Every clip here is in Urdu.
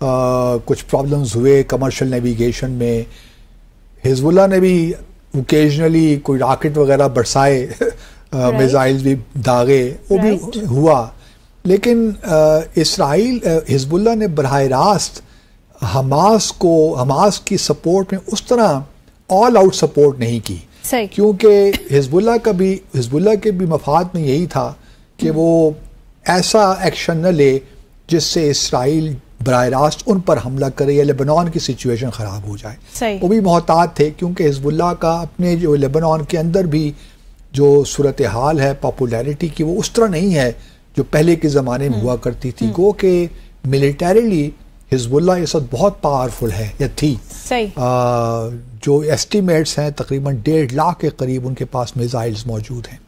کچھ پرابلمز ہوئے کمرشل نیویگیشن میں. حزب اللہ نے بھی اوکیجنلی کوئی راکٹ وغیرہ برسائے, میزائلز بھی داغے, وہ بھی ہوا. لیکن اسرائیل حزب اللہ نے براہ راست حماس کی سپورٹ میں اس طرح آل آؤٹ سپورٹ نہیں کی, کیونکہ حزب اللہ کے بھی مفاد میں یہی تھا کہ وہ ایسا ایکشن نہ لے جس سے اسرائیل براہ راست ان پر حملہ کرے یا لیبنان کی سچویشن خراب ہو جائے. وہ بھی محتاط تھے کیونکہ حزب اللہ کا اپنے جو لیبنان کے اندر بھی جو صورتحال ہے پاپولیرٹی کی وہ اس طرح نہیں ہے جو پہلے کے زمانے میں ہوا کرتی تھی. گو کہ ملیٹریلی حزب اللہ اس وقت بہت پاورفل ہے یا تھی. جو ایسٹیمیٹس ہیں تقریباً 1.5 لاکھ کے قریب ان کے پاس میزائلز موجود ہیں.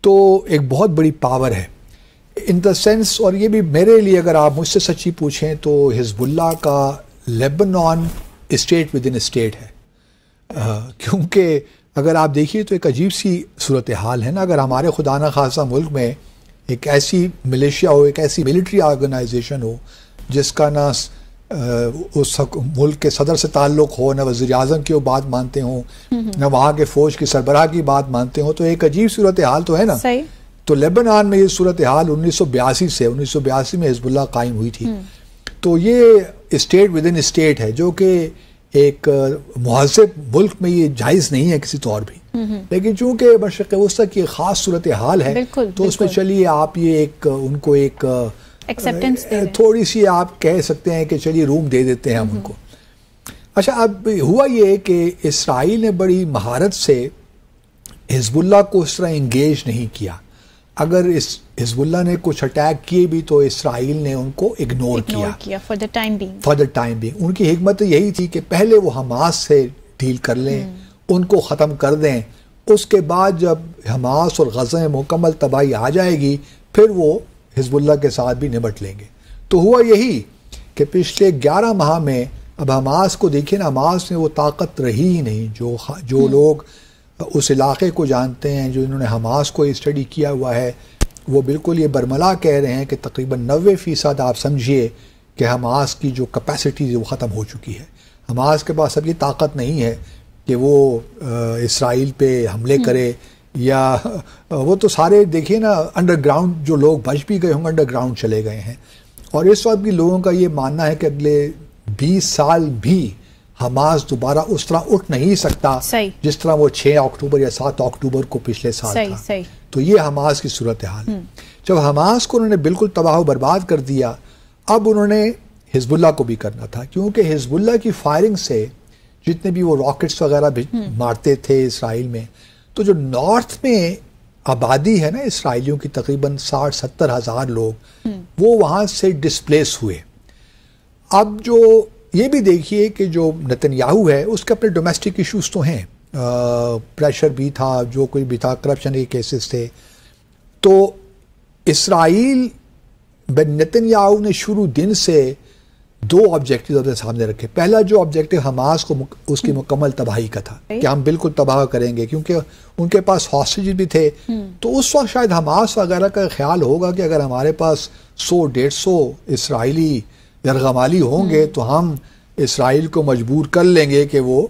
تو ایک بہت بڑی پاور ہے ان دا سینس. اور یہ بھی میرے لیے اگر آپ مجھ سے سچی پوچھیں تو حزب اللہ کا Lebanon state with in state ہے, کیونکہ اگر آپ دیکھیے تو ایک عجیب سی صورتحال ہے نا. اگر ہمارے خدا نخواستہ ملک میں ایک ایسی ملیشیا ہو, ایک ایسی ملٹری آرگنائزیشن ہو جس کا نہ اس ملک کے صدر سے تعلق ہو, نہ وزیر اعظم کی وہ بات مانتے ہوں, نہ وہاں کے فوج کی سربراہ کی بات مانتے ہوں, تو ایک عجیب صورتحال تو ہے نا. تو لیبنان میں یہ صورتحال 1982 میں حزب اللہ قائم ہوئی تھی. تو یہ اسٹیٹ ود ان اسٹیٹ ہے جو کہ ایک مہذب ملک میں یہ جائز نہیں ہے کسی طور بھی. لیکن چونکہ مشرق وسطی کی ایک خاص صورتحال ہے تو اس میں چلیے آپ یہ ان کو ایک تھوڑی سی آپ کہہ سکتے ہیں کہ چلیے روم دے دیتے ہیں ہم ان کو. اچھا, اب ہوا یہ کہ اسرائیل نے بڑی مہارت سے حزب اللہ کو اس طرح انگیج نہیں کیا. اگر حزب اللہ نے کچھ اٹیک کیے بھی تو اسرائیل نے ان کو اگنور کیا فار دا ٹائم بینگ. ان کی حکمت یہی تھی کہ پہلے وہ حماس سے ڈیل کر لیں, ان کو ختم کر دیں, اس کے بعد جب حماس اور غزہ میں مکمل تباہی آ جائے گی پھر وہ حزب اللہ کے ساتھ بھی نمٹ لیں گے. تو ہوا یہی کہ پچھلے 11 ماہ میں اب حماس کو دیکھیں نا, حماس میں وہ طاقت رہی ہی نہیں. جو لوگ اس علاقے کو جانتے ہیں, جو انہوں نے حماس کو اسٹڈی کیا ہوا ہے, وہ بالکل یہ برملا کہہ رہے ہیں کہ تقریباً 90% آپ سمجھیے کہ حماس کی جو کیپیسٹی وہ ختم ہو چکی ہے. حماس کے پاس اب یہ طاقت نہیں ہے کہ وہ اسرائیل پہ حملے کرے, یا وہ تو سارے دیکھیے نا انڈر گراؤنڈ جو لوگ بچ بھی گئے ہوں گے انڈر گراؤنڈ چلے گئے ہیں. اور اس وقت بھی لوگوں کا یہ ماننا ہے کہ اگلے 20 سال بھی حماس دوبارہ اس طرح اٹھ نہیں سکتا جس طرح وہ 6 اکتوبر یا 7 اکتوبر کو پچھلے سال تھا. تو یہ حماس کی صورتحال. جب حماس کو انہوں نے بالکل تباہ و برباد کر دیا, اب انہوں نے حزب اللہ کو بھی کرنا تھا, کیونکہ حزب اللہ کی فائرنگ سے جتنے بھی وہ راکٹس وغیرہ مارتے تھے اسرائیل میں, تو جو نارتھ میں آبادی ہے نا اسرائیلیوں کی تقریباً 60-70 ہزار لوگ, وہ وہاں سے ڈسپلیس ہوئے. اب جو یہ بھی دیکھیے کہ جو نتنیاہو ہے اس کے اپنے ڈومیسٹک ایشوز تو ہیں, پریشر بھی تھا, جو کوئی بھی تھا, کرپشن کے کیسز تھے. تو اسرائیل نتنیاہو نے شروع دن سے 2 آبجیکٹیو اپنے سامنے رکھے. پہلا جو آبجیکٹیو حماس کو اس کی مکمل تباہی کا تھا کہ ہم بالکل تباہ کریں گے, کیونکہ ان کے پاس ہاسٹیج بھی تھے. تو اس وقت شاید حماس وغیرہ کا خیال ہوگا کہ اگر ہمارے پاس 100-150 اسرائیلی یرغمالی ہوں گے تو ہم اسرائیل کو مجبور کر لیں گے کہ وہ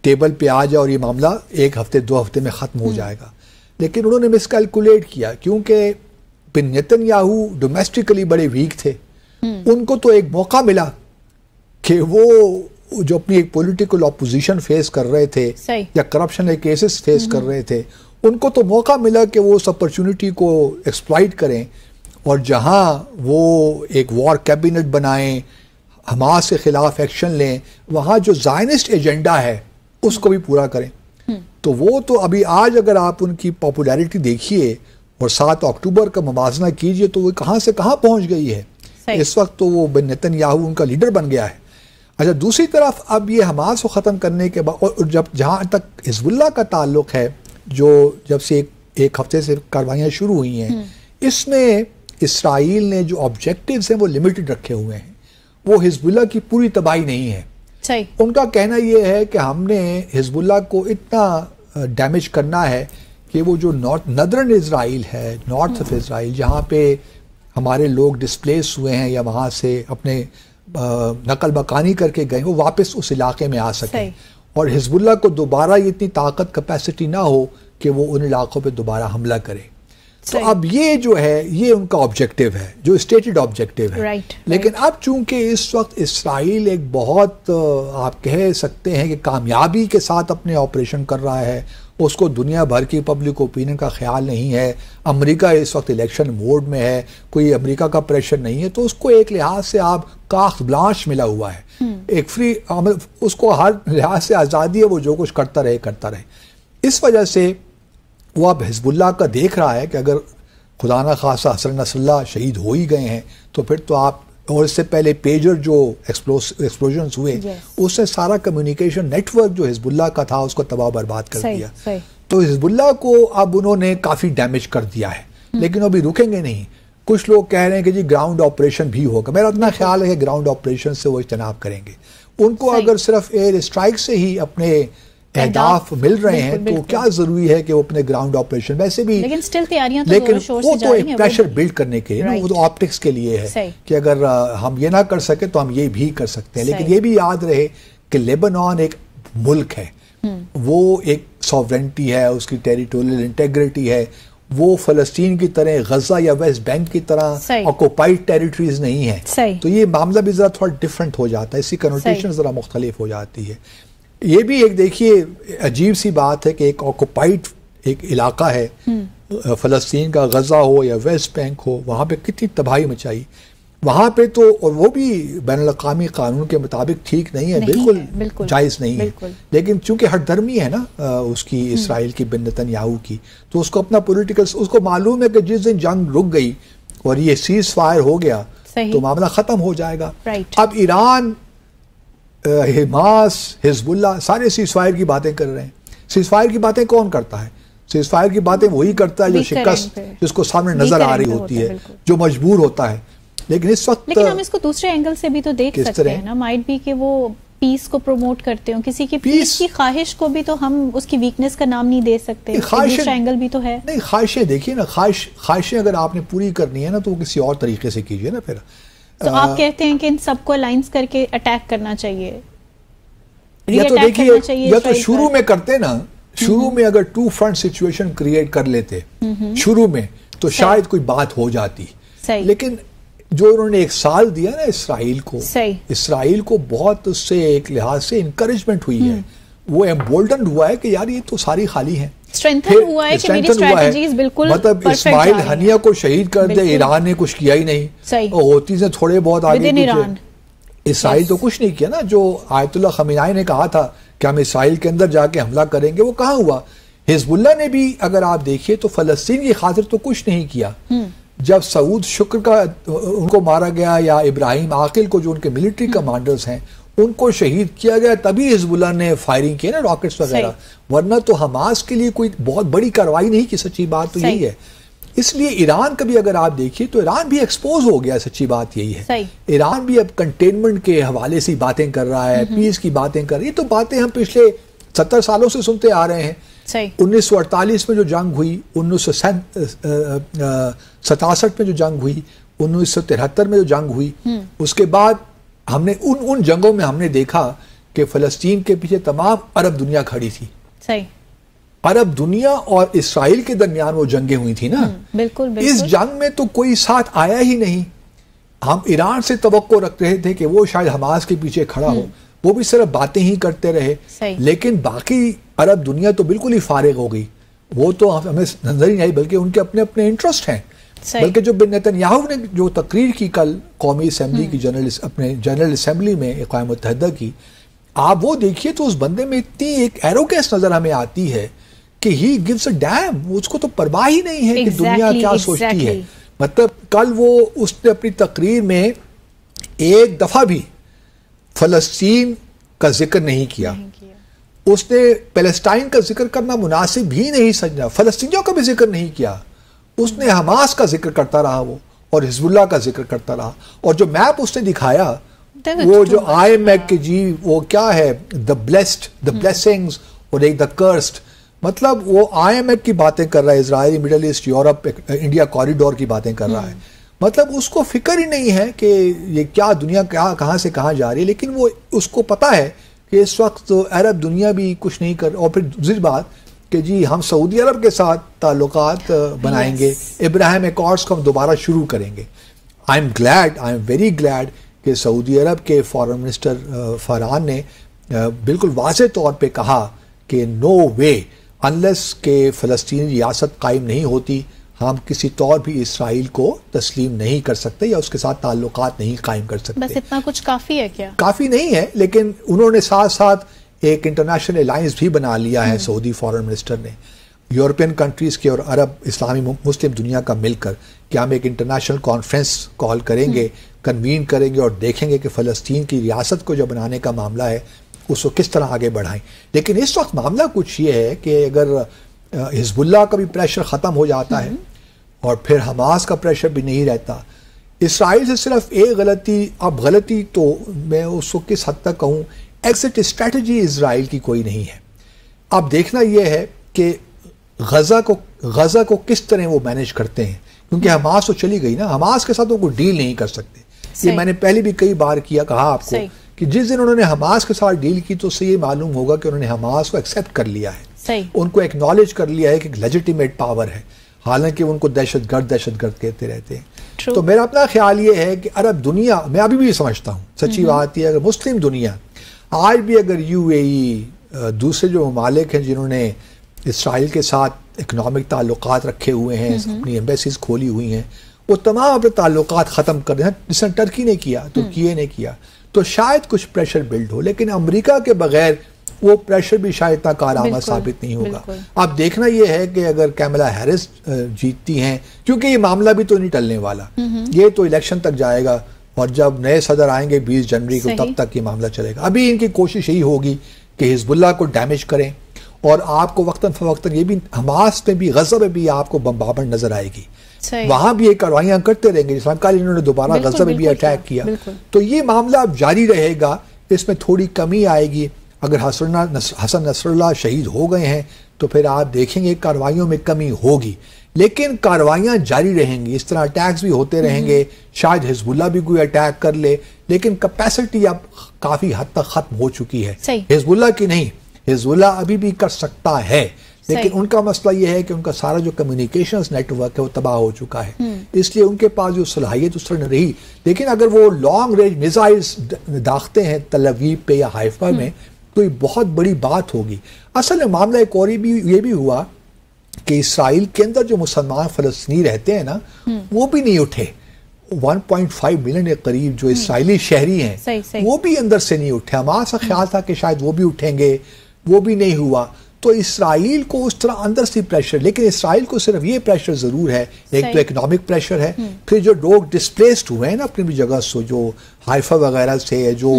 ٹیبل پہ آ جائے اور یہ معاملہ 1 ہفتے 2 ہفتے میں ختم ہو جائے گا. لیکن انہوں نے مس کیلکولیٹ کیا, کیونکہ بن نتنیاہو ڈومیسٹکلی بڑے ویک تھے. ان کو تو ایک موقع ملا کہ وہ جو اپنی ایک پولیٹیکل اپوزیشن فیس کر رہے تھے یا کرپشن کے کیسز فیس کر رہے تھے, ان کو تو موقع ملا کہ وہ اس اپرچونٹی کو ایکسپلائٹ کریں اور جہاں وہ ایک وار کیبنٹ بنائیں, حماس کے خلاف ایکشن لیں, وہاں جو زائنسٹ ایجنڈا ہے اس کو بھی پورا کریں. تو وہ تو ابھی آج اگر آپ ان کی پاپولیرٹی دیکھیے اور 7 اکتوبر کا موازنہ کیجئے تو وہ کہاں سے کہاں پہنچ گئی ہے. اس وقت تو وہ بن نتنیاہو ان کا لیڈر بن گیا ہے. اچھا, دوسری طرف اب یہ حماس کو ختم کرنے کے بعد, اور جہاں تک حزب اللہ کا تعلق ہے, جو جب سے ایک ہفتے سے کاروائیاں شروع ہوئی ہیں, اس میں اسرائیل نے جو آبجیکٹیوز ہیں وہ لمیٹڈ رکھے ہوئے ہیں. وہ حزب اللہ کی پوری تباہی نہیں ہے. ان کا کہنا یہ ہے کہ ہم نے حزب اللہ کو اتنا ڈیمیج کرنا ہے کہ وہ جو نادرن اسرائیل ہے, نارتھ آف اسرائیل, جہاں پہ ہمارے لوگ ڈسپلیس ہوئے ہیں یا وہاں سے اپنے نقل مکانی کر کے گئے وہ واپس اس علاقے میں آ سکیں اور حزب اللہ کو دوبارہ یہ اتنی طاقت کیپیسٹی نہ ہو کہ وہ ان علاقوں پہ دوبارہ حملہ کرے. تو اب یہ جو ہے یہ ان کا آبجیکٹیو ہے جو اسٹیٹڈ آبجیکٹیو ہے. لیکن اب چونکہ اس وقت اسرائیل ایک بہت آپ کہہ سکتے ہیں کہ کامیابی کے ساتھ اپنے آپریشن کر رہا ہے, اس کو دنیا بھر کی پبلک اوپینین کا خیال نہیں ہے, امریکہ اس وقت الیکشن موڈ میں ہے, کوئی امریکہ کا پریشر نہیں ہے, تو اس کو ایک لحاظ سے آپ کاخ بلانش ملا ہوا ہے, ایک فری, اس کو ہر لحاظ سے آزادی ہے, وہ جو کچھ کرتا رہے. اس وجہ سے وہ اب حزب اللہ کا دیکھ رہا ہے کہ اگر خدا نہ خواستہ حسن نصر اللہ شہید ہو ہی گئے ہیں تو پھر تو آپ, اور اس سے پہلے پیجر جو ایکسپلوژنز ہوئے اس نے سارا کمیونیکیشن نیٹ ورک جو حزب اللہ کا تھا اس کو تباہ برباد کر دیا. تو حزب اللہ کو اب انہوں نے کافی ڈیمیج کر دیا ہے, لیکن ابھی رکیں گے نہیں. کچھ لوگ کہہ رہے ہیں کہ جی گراؤنڈ آپریشن بھی ہوگا. میرا اتنا خیال ہے کہ گراؤنڈ آپریشن سے وہ اجتناب کریں گے. ان کو اگر صرف ایئر اسٹرائک سے ہی اپنے اہداف مل رہے ہیں تو کیا ضروری ہے کہ وہ اپنے گراؤنڈ آپریشن ویسے بھی, لیکن وہ تو ایک پریشر بلڈ کرنے کے لیے, وہ تو آپٹکس کے لیے ہے کہ اگر ہم یہ نہ کر سکے تو ہم یہ بھی کر سکتے ہیں. لیکن یہ بھی یاد رہے کہ لیبنان ایک ملک ہے, وہ ایک سوورنٹی ہے, اس کی ٹیریٹوریل انٹیگریٹی ہے, وہ فلسطین کی طرح غزہ یا ویسٹ بینک کی طرح آکوپائڈ ٹیریٹریز نہیں ہیں. تو یہ معاملہ بھی ذرا تھوڑا ڈفرنٹ ہو جاتا ہے, اس کی کنوٹیشن ذرا مختلف ہو جاتی ہے. یہ بھی ایک دیکھیے عجیب سی بات ہے کہ ایک آکوپائڈ ایک علاقہ ہے فلسطین کا, غزہ ہو یا ویسٹ بینک ہو, وہاں پہ کتنی تباہی مچائی وہاں پہ, تو اور وہ بھی بین الاقوامی قانون کے مطابق ٹھیک نہیں ہے, بالکل جائز نہیں ہے. لیکن چونکہ ہر درمی ہے نا اس کی اسرائیل کی بن نتنیاہو کی, تو اس کو اپنا پولیٹیکل, اس کو معلوم ہے کہ جس دن جنگ رک گئی اور یہ سیز فائر ہو گیا تو معاملہ ختم ہو جائے گا. اب ایران, حماس, حزب اللہ سارے سیز فائر کی باتیں کر رہے ہیں. سیز فائر کی باتیں کون کرتا ہے؟ سیز فائر کی باتیں وہی کرتا ہے جو شکست جس کو سامنے نظر آ رہی ہوتی ہے, جو مجبور ہوتا ہے. لیکن اس وقت ہم اس کو دوسرے اینگل سے بھی تو دیکھ سکتے ہیں نا, مائٹ بھی کہ وہ پیس کو پروموٹ کرتے ہوں, کسی کی پیس کی خواہش کو بھی تو ہم اس کی ویکنس کا نام نہیں دے سکتے. دوسرا اینگل بھی تو ہے. نہیں, خواہشیں دیکھیے نا, خواہشیں اگر آپ نے پوری کرنی ہے نا تو وہ کسی اور طریقے سے کیجیے نا. پھر تو آپ کہتے ہیں کہ ان سب کو الائنس کر کے اٹیک کرنا چاہیے, یا تو دیکھیے, یا تو شروع میں کرتے نا, شروع میں اگر ٹو فرنٹ سچویشن کریٹ کر لیتے شروع میں تو شاید کوئی بات ہو جاتی. لیکن جو انہوں نے ایک سال دیا نا اسرائیل کو بہت اس سے ایک لحاظ سے انکریجمنٹ ہوئی ہے, وہ ایمبولڈنڈ ہوا ہے کہ یار یہ تو ساری خالی ہیں, مطلب اسماعیل ہنیہ کو شہید کر دے, ایران نے کچھ کیا ہی نہیں, ہوتی سے تھوڑے بہت آگے پیچھے. اسرائیل تو کچھ نہیں کیا نا. جو آیت اللہ خمینائی نے کہا تھا کہ ہم اسرائیل کے اندر جا کے حملہ کریں گے, وہ کہاں ہوا. حزب اللہ نے بھی اگر آپ دیکھیے تو فلسطین کی خاطر تو کچھ نہیں کیا. جب سعود شکر کا ان کو مارا گیا, یا ابراہیم عاقل کو جو ان کے ملٹری کمانڈرز ہیں ان کو شہید کیا گیا, تبھی حزب اللہ نے فائرنگ کی نا راکٹس وغیرہ, ورنہ تو حماس کے لیے کوئی بہت بڑی کارروائی نہیں کی. سچی بات تو یہی ہے. اس لیے ایران کا بھی اگر آپ دیکھیے تو ایران بھی ایکسپوز ہو گیا, سچی بات یہی ہے. ایران بھی اب کنٹینمنٹ کے حوالے سے باتیں کر رہا ہے, پیس کی باتیں کر رہی ہے. تو باتیں ہم پچھلے 70 سالوں سے سنتے آ رہے ہیں. 1948 میں جو جنگ ہوئی, 1967 میں جو جنگ ہوئی, 1973 میں جو جنگ ہوئی, اس کے بعد ہم نے ان جنگوں میں ہم نے دیکھا کہ فلسطین کے پیچھے تمام عرب دنیا کھڑی تھی. عرب دنیا اور اسرائیل کے درمیان وہ جنگیں ہوئی تھی نا. اس جنگ میں تو کوئی ساتھ آیا ہی نہیں. ہم ایران سے توقع رکھ رہے تھے کہ وہ شاید حماس کے پیچھے کھڑا ہو, وہ بھی صرف باتیں ہی کرتے رہے. لیکن باقی عرب دنیا تو بالکل ہی فارغ ہو گئی, وہ تو ہمیں نظر ہی نہیں آئی, بلکہ ان کے اپنے اپنے انٹرسٹ ہیں. بلکہ جو بن نتنیاہو نے جو تقریر کی کل قومی اسمبلی کی اپنے جنرل اسمبلی میں اقوام متحدہ کی, آپ وہ دیکھیے تو اس بندے میں اتنی ایک ایروگینس نظر ہمیں آتی ہے کہ ہی گیوز اے ڈیم, اس کو تو پرواہ ہی نہیں ہے کہ دنیا کیا سوچتی ہے. مطلب کل وہ اس نے اپنی تقریر میں ایک دفعہ بھی فلسطین کا ذکر نہیں کیا. اس نے پیلسٹائن کا ذکر کرنا مناسب ہی نہیں سمجھا, فلسطینیوں کا بھی ذکر نہیں کیا. اس نے حماس کا ذکر کرتا رہا وہ, اور حزب اللہ کا ذکر کرتا رہا. اور جو میپ اس نے دکھایا وہ جو آئی ایم ایک کہ جی وہ کیا ہے, دا بلیسڈ, دا بلیسنگز اور ایک دا کرسڈ, مطلب وہ آئی ایم ایک کی باتیں کر رہا ہے, Israel, middle asset, Europe, India corridor کی باتیں کر رہا ہے. مطلب اس کو فکر ہی نہیں ہے کہ یہ کیا دنیا کہاں سے کہاں جا رہی ہے، لیکن وہ اس کو پتا ہے کہ اس وقت عرب دنیا بھی کچھ نہیں کر، اور پھر دوسری بات کہ جی ہم سعودی عرب کے ساتھ تعلقات بنائیں گے، ابراہیم ایکارڈز کو ہم دوبارہ شروع کریں گے. آئی ایم ویری گلیڈ کہ سعودی عرب کے فارن منسٹر فاران نے بالکل واضح طور پہ کہا کہ نو وے، انلیس کہ فلسطینی ریاست قائم نہیں ہوتی ہم کسی طور بھی اسرائیل کو تسلیم نہیں کر سکتے یا اس کے ساتھ تعلقات نہیں قائم کر سکتے. بس اتنا کچھ کافی ہے کیا؟ کافی نہیں ہے، لیکن انہوں نے ساتھ ساتھ ایک انٹرنیشنل الائنس بھی بنا لیا ہے سعودی فارن منسٹر نے، یورپین کنٹریز کے اور عرب اسلامی مسلم دنیا کا مل کر کہ ہم ایک انٹرنیشنل کانفرنس کال کریں گے، کنوین کریں گے اور دیکھیں گے کہ فلسطین کی ریاست کو جو بنانے کا معاملہ ہے اس کو کس طرح آگے بڑھائیں. لیکن اس وقت معاملہ کچھ یہ ہے کہ اگر حزب اللہ کا بھی پریشر ختم ہو جاتا ہے اور پھر حماس کا پریشر بھی نہیں رہتا، اسرائیل سے صرف ایک غلطی تو میں اس کو کس حد تک کہوں، ایگزٹ اسٹریٹجی اسرائیل کی کوئی نہیں ہے. اب دیکھنا یہ ہے کہ غزہ کو کس طرح وہ مینیج کرتے ہیں، کیونکہ حماس تو چلی گئی نا، حماس کے ساتھ وہ کوئی ڈیل نہیں کر سکتے. یہ میں نے پہلے بھی کئی بار کہا آپ کو کہ جس دن انہوں نے حماس کے ساتھ ڈیل کی تو اس سے یہ معلوم ہوگا کہ انہوں نے حماس کو ایکسیپٹ کر لیا ہے، ان کو ایکنالج کر لیا ہے کہ لیجیٹیمیٹ پاور ہے، حالانکہ ان کو دہشت گرد کہتے رہتے ہیں. تو میرا اپنا خیال یہ ہے کہ عرب دنیا، میں ابھی بھی سمجھتا ہوں سچی بات یہ، اگر مسلم دنیا آج بھی اگر UAE دوسرے جو ممالک ہیں جنہوں نے اسرائیل کے ساتھ اکنامک تعلقات رکھے ہوئے ہیں، اپنی ایمبیسیز کھولی ہوئی ہیں، وہ تمام اپنے تعلقات ختم کر دیں، جس نے ٹرکی نے کیا، ترکیے نے کیا، تو شاید کچھ پریشر بلڈ ہو. لیکن امریکہ کے بغیر وہ پریشر بھی شاید اتنا کارآمد ثابت نہیں ہوگا. اب دیکھنا یہ ہے کہ اگر کیملا ہیرس جیتتی ہیں، کیونکہ یہ معاملہ بھی تو نہیں ٹلنے والا، یہ تو الیکشن تک جائے گا اور جب نئے صدر آئیں گے 20 جنوری کو تب تک یہ معاملہ چلے گا. ابھی ان کی کوشش یہی ہوگی کہ حزب اللہ کو ڈیمیج کریں، اور آپ کو وقتاً فوقتاً یہ بھی حماس میں بھی غزہ میں بھی آپ کو بمبارمنٹ نظر آئے گی، وہاں بھی یہ کاروائیاں کرتے رہیں گے. جس طرح کل انہوں نے دوبارہ غزہ میں بھی اٹیک کیا، تو یہ معاملہ اب جاری رہے گا. اس میں تھوڑی کمی آئے گی. اگر حسن نصر اللہ شہید ہو گئے ہیں تو پھر آپ دیکھیں گے کاروائیوں میں کمی ہوگی، لیکن کاروائیاں جاری رہیں گی. اس طرح اٹیکس بھی ہوتے رہیں گے، شاید حزب اللہ بھی کوئی اٹیک کر لے، لیکن کیپیسٹی اب کافی حد تک ختم ہو چکی ہے. حزب اللہ کی نہیں، حزب اللہ ابھی بھی کر سکتا ہے، لیکن ان کا مسئلہ یہ ہے کہ ان کا سارا جو کمیونیکیشنز نیٹ ورک ہے وہ تباہ ہو چکا ہے، اس لیے ان کے پاس جو صلاحیت اس طرح نہیں رہی. لیکن اگر وہ لانگ رینج میزائلز داغتے ہیں تل ابیب پہ یا حیفا میں تو یہ بہت بڑی بات ہوگی. اصل میں معاملہ ایک اور یہ بھی ہوا کہ اسرائیل کے اندر جو مسلمان فلسطینی رہتے ہیں نا وہ بھی نہیں اٹھے. 1.5 ملین کے قریب جو اسرائیلی شہری ہیں وہ بھی اندر سے نہیں اٹھے. حماس کا خیال تھا کہ شاید وہ بھی اٹھیں گے، وہ بھی نہیں ہوا. تو اسرائیل کو اس طرح اندر سے پریشر، لیکن اسرائیل کو صرف یہ پریشر ضرور ہے، ایک تو اکنامک پریشر ہے، پھر جو لوگ ڈسپلیسڈ ہوئے ہیں نا اپنی بھی جگہ سے، جو حیفا وغیرہ سے، جو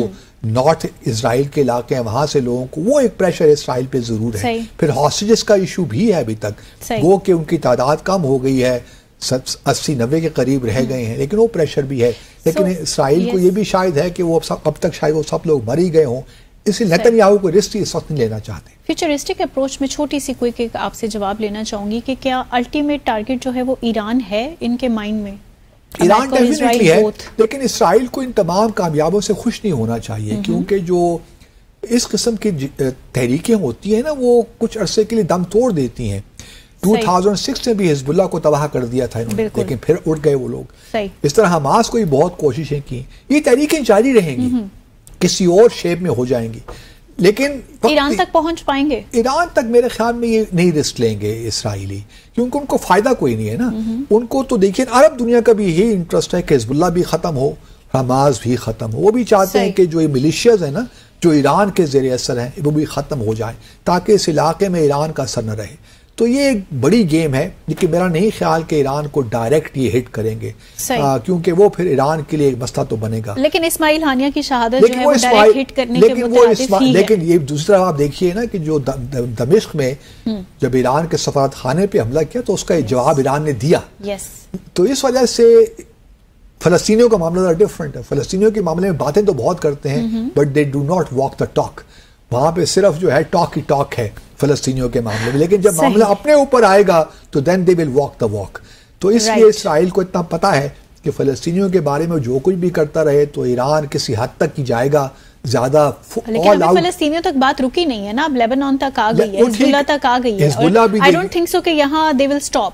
نارتھ اسرائیل کے علاقے ہیں وہاں سے لوگوں کو، وہ ایک پریشر اسرائیل پہ ضرور ہے. پھر ہاسٹیجز کا ایشو بھی ہے ابھی تک، وہ کہ ان کی تعداد کم ہو گئی ہے، 80-90 کے قریب رہ گئے ہیں، لیکن وہ پریشر بھی ہے. لیکن اسرائیل کو یہ بھی شاید ہے کہ وہ اب تک شاید وہ سب لوگ مر ہی گئے ہوں، اس لیے نیتن یاہو کو رسک اس وقت نہیں لینا چاہتے. فیوچرسٹک اپروچ میں چھوٹی سی کوئی کہ آپ سے جواب لینا چاہوں گی کہ کیا الٹیمیٹ ٹارگٹ جو ہے وہ ایران ہے ان کے مائنڈ میں؟ ایران ڈیفینیٹلی ہے، لیکن اسرائیل کو ان تمام کامیابوں سے خوش نہیں ہونا چاہیے، کیونکہ جو اس قسم کی تحریکیں ہوتی ہیں نا وہ کچھ عرصے کے لیے دم توڑ دیتی ہیں. 2006 میں بھی حزب اللہ کو تباہ کر دیا تھا انہوں نے، لیکن پھر اٹھ گئے وہ لوگ. اس طرح حماس کو بھی بہت کوششیں کی. یہ تحریکیں جاری رہیں گی، کسی اور شیپ میں ہو جائیں گی، لیکن ایران تک پہنچ پائیں گے؟ ایران تک میرے خیال میں یہ نہیں رسک لیں گے اسرائیلی، کیونکہ ان کو فائدہ کوئی نہیں ہے نا. ان کو تو دیکھیں عرب دنیا کا بھی یہی انٹرسٹ ہے کہ حزب اللہ بھی ختم ہو، حماس بھی ختم ہو. وہ بھی چاہتے ہیں کہ جو یہ ملیشیاز ہیں نا جو ایران کے زیر اثر ہیں وہ بھی ختم ہو جائیں تاکہ اس علاقے میں ایران کا اثر نہ رہے. تو یہ ایک بڑی گیم ہے، لیکن میرا نہیں خیال کہ ایران کو ڈائریکٹ یہ ہٹ کریں گے، کیونکہ وہ پھر ایران کے لیے ایک مسئلہ تو بنے گا. لیکن اسماعیل ہانیہ کی شہادت جو ہے وہ ڈائریکٹ ہٹ کرنے کے مترادف ہی ہے. لیکن یہ دوسری طرف آپ دیکھیے نا کہ جو دمشق میں جب ایران کے سفارت خانے پہ حملہ کیا تو اس کا جواب ایران نے دیا. تو اس وجہ سے فلسطینیوں کا معاملہ ڈفرنٹ ہے. فلسطینیوں کے معاملے میں باتیں تو بہت کرتے ہیں but they do not walk the talk. وہاں پہ صرف جو ہے ٹاک ہی ٹاک ہے فلسطینیوں کے معاملے میں، لیکن جب معاملہ اپنے اوپر آئے گا تو دین دے ول واک دا واک. تو اس لیے اسرائیل کو اتنا پتا ہے کہ فلسطینیوں کے بارے میں جو کچھ بھی کرتا رہے تو ایران کسی حد تک ہی جائے گا زیادہ. لیکن ابھی فلسطینیوں تک بات رکی نہیں ہے نا, اب لیبنان تک آ گئی ہے, حزب اللہ تک آ گئی ہے. I don't think so کہ یہاں they will stop.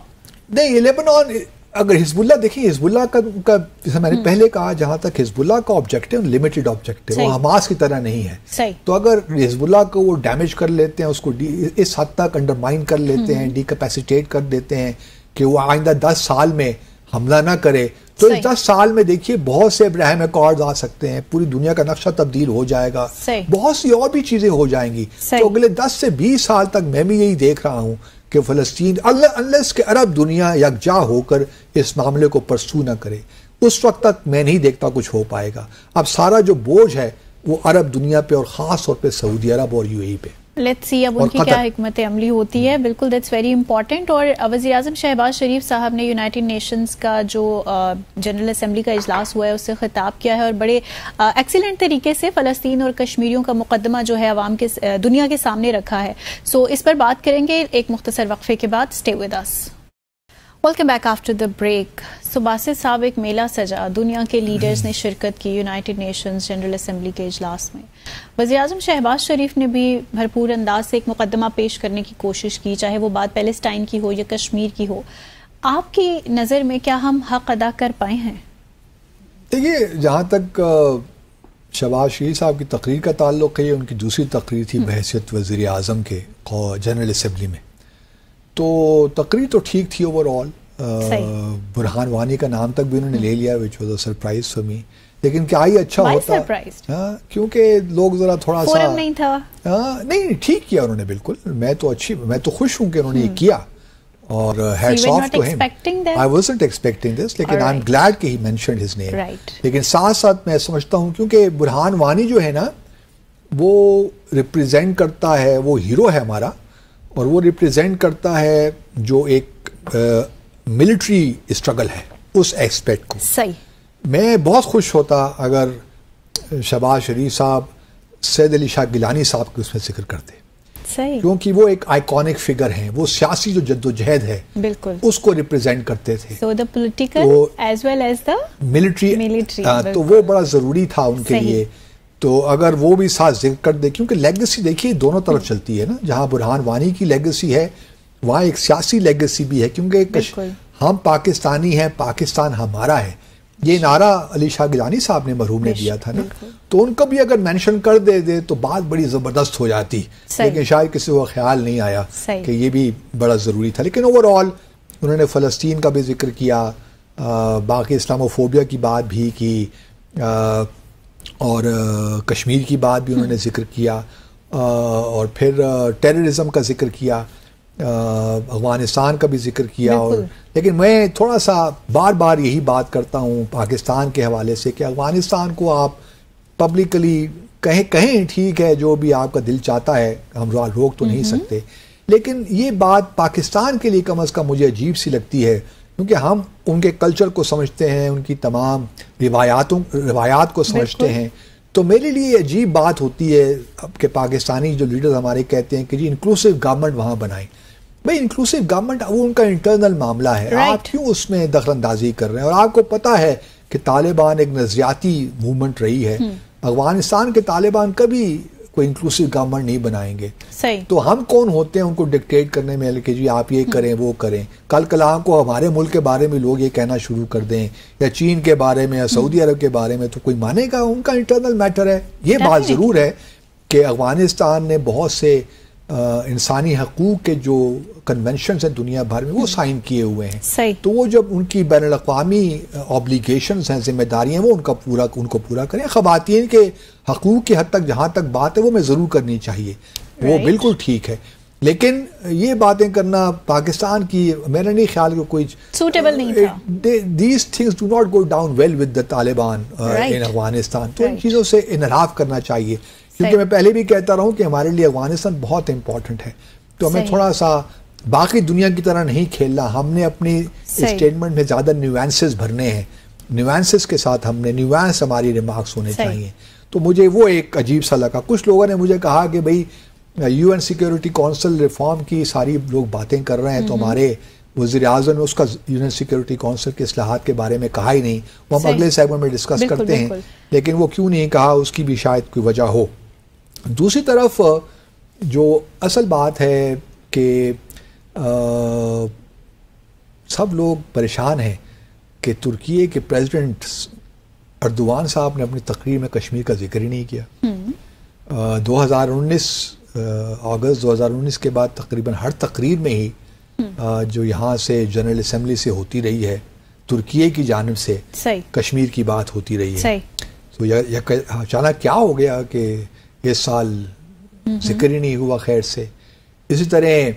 نہیں, لیبنان اگر حزب اللہ دیکھیں, حزب اللہ کا جیسے میں نے پہلے کہا, جہاں تک حزب اللہ کا آبجیکٹو لمیٹڈ آبجیکٹو, وہ حماس کی طرح نہیں ہے. تو اگر حزب اللہ کو وہ ڈیمیج کر لیتے ہیں, اس کو اس حد تک انڈرمائن کر لیتے ہیں, ڈی کیپیسیٹیٹ کر دیتے ہیں کہ وہ آئندہ 10 سال میں حملہ نہ کرے, تو اس 10 سال میں دیکھیے بہت سے ابراہیم اکارڈز آ سکتے ہیں, پوری دنیا کا نقشہ تبدیل ہو جائے گا, بہت سی اور بھی چیزیں ہو جائیں گی. تو اگلے 10 سے 20 سال تک میں بھی یہی دیکھ رہا ہوں کہ فلسطین انلیس کہ عرب دنیا یکجا ہو کر اس معاملے کو پرسو نہ کرے, اس وقت تک میں نہیں دیکھتا کچھ ہو پائے گا. اب سارا جو بوجھ ہے وہ عرب دنیا پہ اور خاص طور پہ سعودی عرب اور UAE پہ. لیٹس سی اب ان کی کیا حکمت عملی ہوتی ہے. بالکل, دیٹس ویری امپورٹنٹ. اور وزیر اعظم شہباز شریف صاحب نے یونائٹڈ نیشنز کا جو جنرل اسمبلی کا اجلاس ہوا ہے اس سے خطاب کیا ہے, اور بڑے ایکسیلنٹ طریقے سے فلسطین اور کشمیریوں کا مقدمہ جو ہے عوام کے دنیا کے سامنے رکھا ہے. سو اس پر بات کریں گے ایک مختصر وقفے کے بعد. Stay with us. Welcome back after the break. So Basit sahab, ایک میلہ سجا, دنیا کے لیڈرز نے شرکت کی یونائٹڈ نیشنز جنرل اسمبلی کے اجلاس میں. وزیر اعظم شہباز شریف نے بھی بھرپور انداز سے ایک مقدمہ پیش کرنے کی کوشش کی, چاہے وہ بات پیلسٹائن کی ہو یا کشمیر کی ہو. آپ کی نظر میں کیا ہم حق ادا کر پائے ہیں؟ دیکھیے, جہاں تک شہباز شریف صاحب کی تقریر کا تعلق ہے, ان کی دوسری تقریر تھی بحیثیت وزیر اعظم کے جنرل اسمبلی میں, تو تقریر تو ٹھیک تھی اوور آل. برہان وانی کا نام تک بھی انہوں نے لے لیا, which was a surprise for me. لیکن کیا ہی اچھا ہوتا, کیونکہ لوگ ذرا تھوڑا سا نہیں تھا. نہیں, ٹھیک کیا انہوں نے بالکل. میں تو خوش ہوں کہ انہوں نے یہ کیا, اور hats off to him. I wasn't expecting this, لیکن I'm glad کہ he mentioned his name. لیکن ساتھ ساتھ میں سمجھتا ہوں کیونکہ برہان وانی جو ہے نا, وہ ریپریزینٹ کرتا ہے, وہ ہیرو ہے ہمارا, اور وہ ریپریزینٹ کرتا ہے جو ایک ملٹری اسٹرگل ہے, اس ایکسپیکٹ کو. صحیح. میں بہت خوش ہوتا اگر شہباز شریف صاحب سید علی شاہ گیلانی صاحب کے اس میں ذکر کرتے. صحیح. کیونکہ وہ ایک آئیکونک فگر ہیں, وہ سیاسی جو جدوجہد ہے بالکل اس کو ریپریزینٹ کرتے تھے. So the political as well as the military. تو وہ بڑا ضروری تھا ان کے لیے. تو اگر وہ بھی ساتھ ذکر کر دے, کیونکہ لیگیسی دیکھیے دونوں طرف چلتی ہے نا, جہاں برہان وانی کی لیگیسی ہے وہاں ایک سیاسی لیگیسی بھی ہے, کیونکہ ہم پاکستانی ہیں, پاکستان ہمارا ہے, یہ نعرہ علی شاہ گیلانی صاحب نے مرحوم نے دیا تھا نا, تو ان کو بھی اگر مینشن کر دے تو بات بڑی زبردست ہو جاتی. لیکن شاید کسی کو خیال نہیں آیا کہ یہ بھی بڑا ضروری تھا. لیکن اوور آل انہوں نے فلسطین کا بھی ذکر کیا, باقی اسلاموفوبیا کی بات بھی کی, اور کشمیر کی بات بھی انہوں نے ذکر کیا, اور پھر ٹیررزم کا ذکر کیا, افغانستان کا بھی ذکر کیا. اور لیکن میں تھوڑا سا بار بار یہی بات کرتا ہوں پاکستان کے حوالے سے کہ افغانستان کو آپ پبلکلی کہیں ٹھیک ہے, جو بھی آپ کا دل چاہتا ہے, ہم روک تو نہیں سکتے, لیکن یہ بات پاکستان کے لیے کم از کم مجھے عجیب سی لگتی ہے, کیونکہ ہم ان کے کلچر کو سمجھتے ہیں, ان کی تمام روایات کو سمجھتے ہیں. تو میرے لیے عجیب بات ہوتی ہے اب کہ پاکستانی جو لیڈر ہمارے کہتے ہیں کہ جی انکلوسیو گورنمنٹ وہاں بنائیں. بھائی انکلوسیو گورنمنٹ وہ ان کا انٹرنل معاملہ ہے, آپ کیوں اس میں دخل اندازی کر رہے ہیں؟ اور آپ کو پتہ ہے کہ طالبان ایک نظریاتی موومنٹ رہی ہے. افغانستان کے طالبان کبھی کوئی انکلوسیو گورنمنٹ نہیں بنائیں گے. تو ہم کون ہوتے ہیں ان کو ڈکٹیٹ کرنے میں کہ جی آپ یہ کریں وہ کریں؟ کل کلاں کو ہمارے ملک کے بارے میں لوگ یہ کہنا شروع کر دیں, یا چین کے بارے میں, یا سعودی عرب کے بارے میں, تو کوئی مانے گا؟ ان کا انٹرنل میٹر ہے. یہ بات ضرور ہے کہ افغانستان نے بہت سے انسانی حقوق کے جو کنونشنز ہیں دنیا بھر میں وہ سائن کیے ہوئے ہیں. تو وہ جب ان کی بین الاقوامی آبلیگیشنز ہیں, ذمہ داریاں, وہ ان کو پورا کریں. خواتین کے حقوق کی حد تک جہاں تک بات ہے وہ میں ضرور کرنی چاہیے, وہ بالکل ٹھیک ہے. لیکن یہ باتیں کرنا پاکستان کی میرا نہیں خیال کہ کوئی سوٹیبل نہیں تھا. These things do not go down well with the Taliban in Afghanistan. تو ان چیزوں سے انحراف کرنا چاہیے, کیونکہ میں پہلے بھی کہتا رہا ہوں کہ ہمارے لیے افغانستان بہت امپورٹنٹ ہے. تو ہمیں تھوڑا سا باقی دنیا کی طرح نہیں کھیلنا, ہم نے اپنی اسٹیٹمنٹ میں زیادہ نیوانسز بھرنے ہیں, نیوانسز کے ساتھ نیوانس ہماری ریمارکس ہونے چاہیے. تو مجھے وہ ایک عجیب سا لگا. کچھ لوگوں نے مجھے کہا کہ بھئی UN سیکیورٹی کونسل ریفارم کی ساری لوگ باتیں کر رہے ہیں, تو ہمارے وزیر اعظم نے اس کا یونین سیکورٹی کونسل کے اصلاحات کے بارے میں کہا ہی نہیں. وہ ہم اگلے سیگمنٹ میں ڈسکس کرتے ہیں, لیکن وہ کیوں نہیں کہا اس کی بھی شاید کوئی وجہ ہو. دوسری طرف جو اصل بات ہے کہ سب لوگ پریشان ہیں کہ ترکی کے پریزیڈنٹ اردوان صاحب نے اپنی تقریر میں کشمیر کا ذکر ہی نہیں کیا. 2019 اگست 2019 کے بعد تقریباً ہر تقریر میں ہی جو یہاں سے جنرل اسمبلی سے ہوتی رہی ہے ترکی کی جانب سے کشمیر کی بات ہوتی رہی ہے. تو اچانک کیا ہو گیا کہ اس سال ذکر ہی نہیں ہوا خیر سے. اسی طرح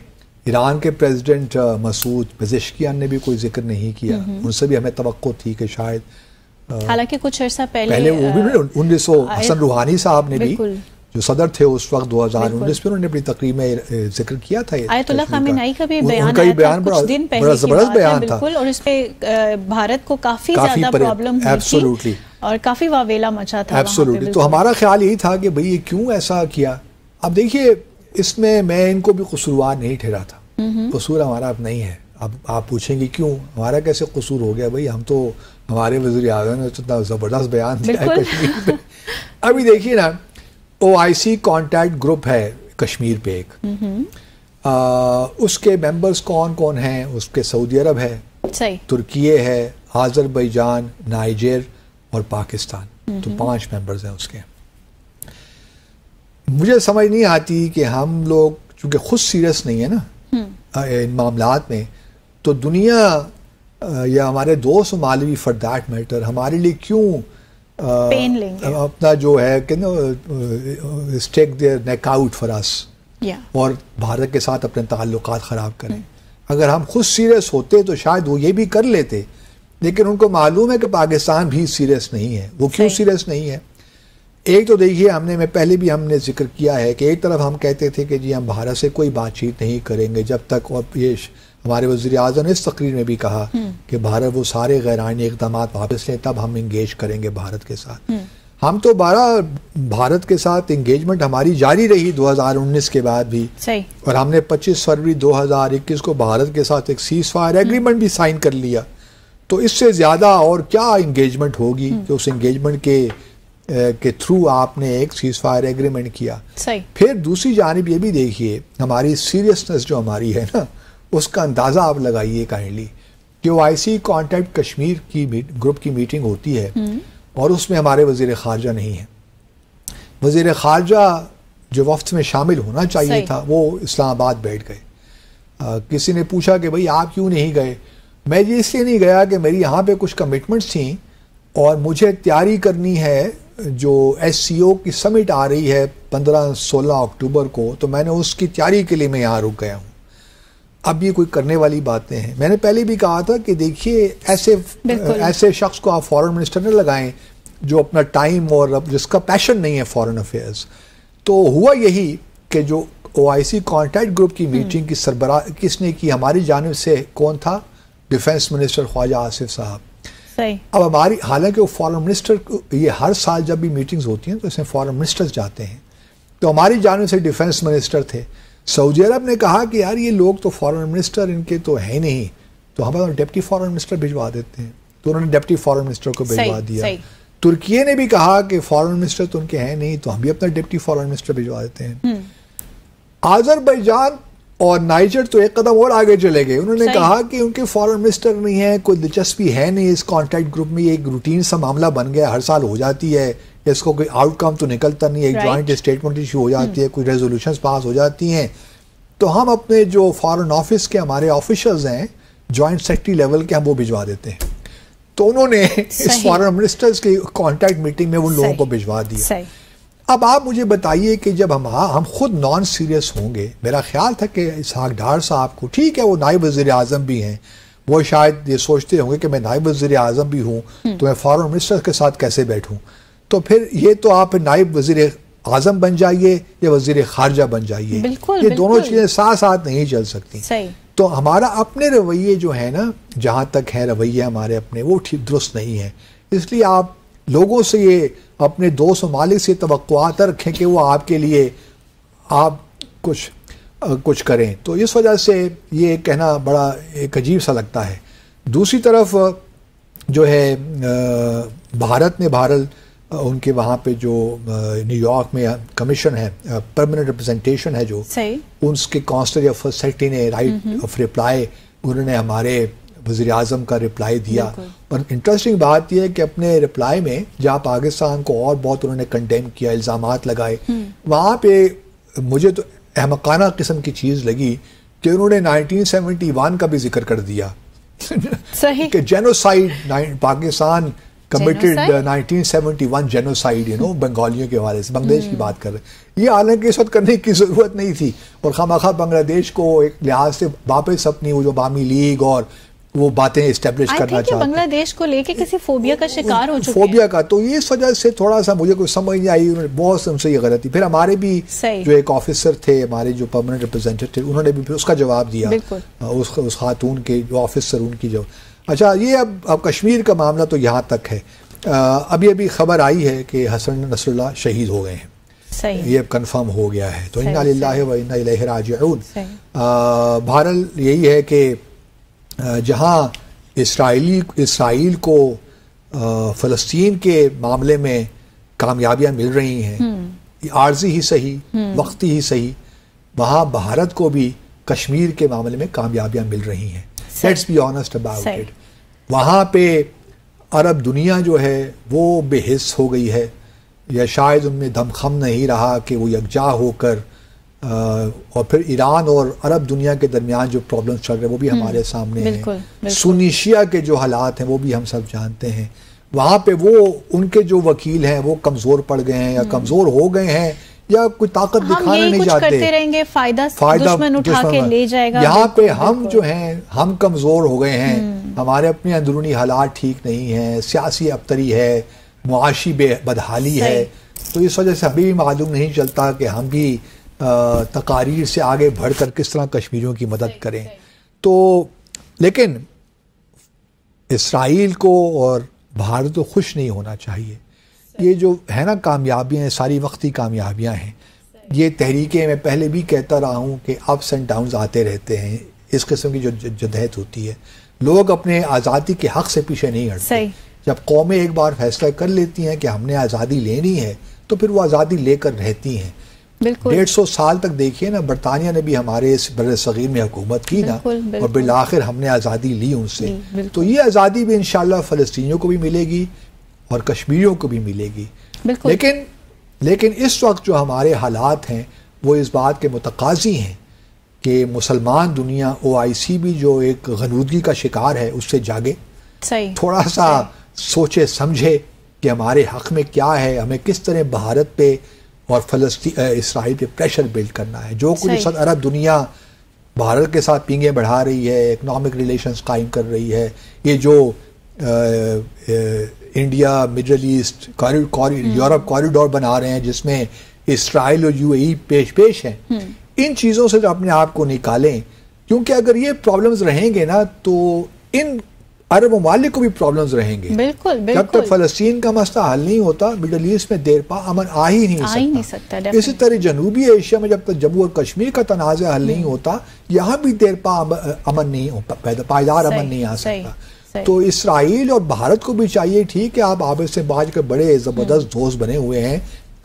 ایران کے پریزیڈنٹ مسعود پزشکیان نے بھی کوئی ذکر نہیں کیا. ان سے بھی ہمیں توقع تھی کہ شاید حالانکہ کچھ عرصہ پہلے وہ بھی حسن روحانی صاحب نے بھی جو صدر تھے اس وقت 2019 میں انہوں نے اپنی تقریر میں ذکر کیا تھا. آیت اللہ خامنہئی کا بھی بیان آیا تھا کچھ دن پہلے کی بات ہے بالکل, اور اس پہ بھارت کو کافی زیادہ پرابلم ہوئی تھی اور کافی واویلا مچا تھا وہاں پہ. تو ہمارا خیال یہی تھا کہ بھئی یہ کیوں ایسا کیا. اب دیکھیے اس میں ان کو بھی قصوروار نہیں ٹھہراتا, قصور ہمارا اب نہیں ہے. اب آپ پوچھیں گے کیوں ہمارا کیسے قصور ہو گیا. بھئی ہم تو ہمارے وزیر اعظم نے اتنا زبردست بیان دیا ہے کشمیر پہ. ابھی دیکھیے نا OIC کانٹیکٹ گروپ ہے کشمیر پہ ایک, اس کے ممبرز کون کون ہیں. اس کے سعودی عرب ہے, ترکی ہے, آذربائیجان, نائجر اور پاکستان. تو 5 ممبرز ہیں اس کے. مجھے سمجھ نہیں آتی کہ ہم لوگ چونکہ خود سیریس نہیں ہے نا ان معاملات میں, تو دنیا یا ہمارے دوست مالوی فار دیٹ میٹر ہمارے لیے کیوں اپنا جو ہے کہ stick their neck out for us اور بھارت کے ساتھ اپنے تعلقات خراب کریں. اگر ہم خود سیریس ہوتے تو شاید وہ یہ بھی کر لیتے, لیکن ان کو معلوم ہے کہ پاکستان بھی سیریس نہیں ہے. وہ کیوں سیریس نہیں ہے؟ ایک تو دیکھیے ہم نے ذکر کیا ہے کہ ایک طرف ہم کہتے تھے کہ جی ہم بھارت سے کوئی بات چیت نہیں کریں گے جب تک, اور یہ ہمارے وزیر اعظم نے اس تقریر میں بھی کہا کہ بھارت وہ سارے غیر آئینی اقدامات واپس لیں تب ہم انگیج کریں گے بھارت کے ساتھ. ہم تو بھارت کے ساتھ انگیجمنٹ ہماری جاری رہی 2019 کے بعد بھی, اور ہم نے 25 فروری 2021 کو بھارت کے ساتھ ایک سیز فائر ایگریمنٹ بھی سائن کر لیا. تو اس سے زیادہ اور کیا انگیجمنٹ ہوگی کہ اس انگیجمنٹ کے تھرو آپ نے ایک سیز فائر ایگریمنٹ کیا. پھر دوسری جانب یہ بھی دیکھیے ہماری سیریسنس جو ہماری ہے نا, اس کا اندازہ آپ لگائیے کائنڈلی کہ OIC کانٹیکٹ کشمیر کی گروپ کی میٹنگ ہوتی ہے اور اس میں ہمارے وزیر خارجہ نہیں ہیں. وزیر خارجہ جو وفد میں شامل ہونا چاہیے تھا وہ اسلام آباد بیٹھ گئے. کسی نے پوچھا کہ بھئی آپ کیوں نہیں گئے؟ میں یہ اس لیے نہیں گیا کہ میری یہاں پہ کچھ کمٹمنٹس تھیں اور مجھے تیاری کرنی ہے جو SCO کی سمٹ آ رہی ہے 15-16 اکتوبر کو, تو میں نے اس کی تیاری کے لیے میں یہاں رک گیا ہوں. اب یہ کوئی کرنے والی باتیں ہیں. میں نے پہلے بھی کہا تھا کہ دیکھیے ایسے شخص کو آپ فارن منسٹر نہ لگائیں جو اپنا ٹائم اور جس کا پیشن نہیں ہے فارن افیئرز. تو ہوا یہی کہ جو OIC کانٹیکٹ گروپ کی میٹنگ کی سربراہ کس نے کی, ہماری جانب سے کون تھا؟ ڈیفنس منسٹر خواجہ آصف صاحب. اب ہماری حالانکہ وہ فارن منسٹر, یہ ہر سال جب بھی میٹنگز ہوتی ہیں تو اس میں فارن منسٹرز جاتے ہیں, تو ہماری جانب سے ڈیفنس منسٹر تھے. سعودی عرب نے کہا کہ یار یہ لوگ تو فارن منسٹر ان کے تو ہے نہیں, تو ہم ڈپٹی فارن منسٹر بھجوا دیتے ہیں. تو انہوں نے ڈپٹی فارن منسٹر کو بھجوا دیا. ترکی نے بھی کہا کہ فارن منسٹر تو ان کے ہیں نہیں, تو ہم بھی اپنا ڈپٹی فارن منسٹر بھجوا دیتے ہیں. آذربائیجان اور نائجر تو ایک قدم اور آگے چلے گئے. انہوں نے کہا کہ ان کے فارن منسٹر نہیں ہیں, کوئی دلچسپی ہے نہیں اس کانٹیکٹ گروپ میں, یہ ایک روٹین سا معاملہ بن گیا, ہر سال ہو جاتی ہے, اس کو کوئی آؤٹ کم تو نکلتا نہیں ہے, ایک جوائنٹ اسٹیٹمنٹ ایشو ہو جاتی ہے, کوئی ریزولوشنز پاس ہو جاتی ہیں. تو ہم اپنے جو فارن آفس کے ہمارے آفیشلز ہیں جوائنٹ سیکرٹری لیول کے, ہم وہ بھجوا دیتے ہیں. تو انہوں نے اس فارن منسٹرز کی کانٹیکٹ میٹنگ میں ان لوگوں کو بھجوا دیا. اب آپ مجھے بتائیے کہ جب ہم خود نان سیریس ہوں گے, میرا خیال تھا کہ اسحاق ڈار صاحب کو, ٹھیک ہے وہ نائب وزیر اعظم بھی ہیں, وہ شاید یہ سوچتے ہوں گے کہ میں نائب وزیر اعظم بھی ہوں تو میں فارن منسٹر کے ساتھ کیسے بیٹھوں. تو پھر یہ تو آپ نائب وزیر اعظم بن جائیے یا وزیر خارجہ بن جائیے, یہ دونوں چیزیں ساتھ ساتھ نہیں چل سکتی. تو ہمارا اپنے رویے جو ہے نا, جہاں تک ہے رویے ہمارے اپنے, وہ درست نہیں ہے. اس لیے آپ لوگوں سے یہ اپنے دوست ممالک سے توقعات رکھیں کہ وہ آپ کے لیے آپ کچھ کچھ کریں. تو اس وجہ سے یہ کہنا بڑا ایک عجیب سا لگتا ہے. دوسری طرف جو ہے بھارت نے ان کے وہاں پہ جو نیو یارک میں کمیشن ہے, پرماننٹ ریپرزنٹیشن ہے جو, اس کے کانسلر آف سیکرٹری نے رائٹ آف رپلائی, انہوں نے ہمارے وزیر اعظم کا رپلائی دیا. اور انٹرسٹنگ بات یہ ہے کہ اپنے رپلائی میں جہاں پاکستان کو اور بہت انہوں نے کنڈیم کیا, الزامات لگائے, وہاں پہ مجھے تو احمقانہ قسم کی چیز لگی کہ انہوں نے 1971 کا بھی ذکر کر دیا صحیح کہ جینوسائیڈ پاکستان کمیٹڈ 1971 جینوسائیڈ بنگالیوں کے حوالے سے, بنگلہ دیش کی بات کر رہے ہیں. یہ حالانکہ اس وقت کرنے کی ضرورت نہیں تھی, اور خواہ بنگلہ دیش کو ایک لحاظ سے واپس اپنی وہ جو عوامی لیگ اور وہ باتیں اسٹیبلش کرنا چاہتے ہیں. بنگلہ دیش کو لے کے کسی فوبیا کا شکار ہو چکے ہیں, فوبیا کا. تو یہ اس وجہ سے تھوڑا سا مجھے کوئی سمجھ نہیں آئی, بہت سے ان سے یہ غلطی. پھر ہمارے بھی جو ایک آفیسر تھے, ہمارے جو پرماننٹ ریپرزینٹیٹیو, انہوں نے بھی پھر اس کا جواب دیا, اس خاتون کے جو آفیسر ان کی جو. اچھا, یہ اب کشمیر کا معاملہ تو یہاں تک ہے. ابھی خبر آئی ہے کہ حسن نصر اللہ شہید ہو گئے ہیں, یہ اب کنفرم ہو گیا ہے. تو انا للہ و انا الیہ راجعون. بہرحال یہی ہے کہ جہاں اسرائیل کو فلسطین کے معاملے میں کامیابیاں مل رہی ہیں, عارضی ہی صحیح, وقتی ہی صحیح, وہاں بھارت کو بھی کشمیر کے معاملے میں کامیابیاں مل رہی ہیں. Let's be honest about it. وہاں پہ عرب دنیا جو ہے وہ بے حس ہو گئی ہے, یا شاید ان میں دم خم نہیں رہا کہ وہ یکجا ہو کر, اور پھر ایران اور عرب دنیا کے درمیان جو پرابلمز چل رہے ہیں وہ بھی ہمارے سامنے ہیں. سنی شیعہ کے جو حالات ہیں وہ بھی ہم سب جانتے ہیں. وہاں پہ وہ ان کے جو وکیل ہیں وہ کمزور پڑ گئے ہیں, یا کمزور ہو گئے ہیں, یا کوئی طاقت دکھانا نہیں چاہتے, کرتے رہیں گے, فائدہ دشمن اٹھا کے لے جائے گا. یہاں پہ ہم جو ہیں ہم کمزور ہو گئے ہیں, ہمارے اپنے اندرونی حالات ٹھیک نہیں ہیں, سیاسی ابتری ہے, معاشی بدحالی ہے. تو اس وجہ سے ابھی بھی معلوم نہیں چلتا کہ ہم بھی تقاریر سے آگے بڑھ کر کس طرح کشمیریوں کی مدد کریں. تو لیکن اسرائیل کو اور بھارت کو خوش نہیں ہونا چاہیے. یہ جو ہے نا کامیابیاں ہیں, ساری وقتی کامیابیاں ہیں. یہ تحریکیں میں پہلے بھی کہتا رہا ہوں کہ اپس اینڈ ڈاؤنز آتے رہتے ہیں. اس قسم کی جو جدہت ہوتی ہے, لوگ اپنے آزادی کے حق سے پیچھے نہیں ہٹتے. جب قومیں ایک بار فیصلہ کر لیتی ہیں کہ ہم نے آزادی لینی ہے تو پھر وہ آزادی لے کر رہتی ہیں. 150 سال تک دیکھیے نا, برطانیہ نے بھی ہمارے اس بر صغیر میں حکومت کی نا, اور بالآخر ہم نے آزادی لی ان سے. تو یہ آزادی بھی انشاءاللہ فلسطینیوں کو بھی ملے گی اور کشمیریوں کو بھی ملے گی. لیکن اس وقت جو ہمارے حالات ہیں وہ اس بات کے متقاضی ہیں کہ مسلمان دنیا, OIC بھی جو ایک غنودگی کا شکار ہے, اس سے جاگے, تھوڑا سا سوچے سمجھے کہ ہمارے حق میں کیا ہے, ہمیں کس طرح بھارت پہ اور اسرائیل پہ پریشر بلڈ کرنا ہے. جو کچھ اس وقت عرب دنیا بھارت کے ساتھ پینگیں بڑھا رہی ہے, اکنامک ریلیشنز قائم کر رہی ہے, یہ جو India Middle asset Europe corridor بنا رہے ہیں جس میں اسرائیل اور UAE پیش ہیں, ان چیزوں سے جو اپنے آپ کو نکالیں. کیونکہ اگر یہ پرابلمز رہیں گے نا تو ان عرب ممالک کو بھی پرابلمز رہیں گے. جب تک فلسطین کا مسئلہ حل نہیں ہوتا, مڈل ایسٹ میں دیر پا امن آ ہی نہیں سکتا. اسی طرح جنوبی ایشیا میں جب تک جموں اور کشمیر کا تنازع حل نہیں ہوتا, یہاں بھی دیر پا امن نہیں, پائیدار امن نہیں آ سکتا. تو اسرائیل اور بھارت کو بھی چاہیے, ٹھیک ہے آپ آپس سے باز کر بڑے زبردست دوست بنے ہوئے ہیں,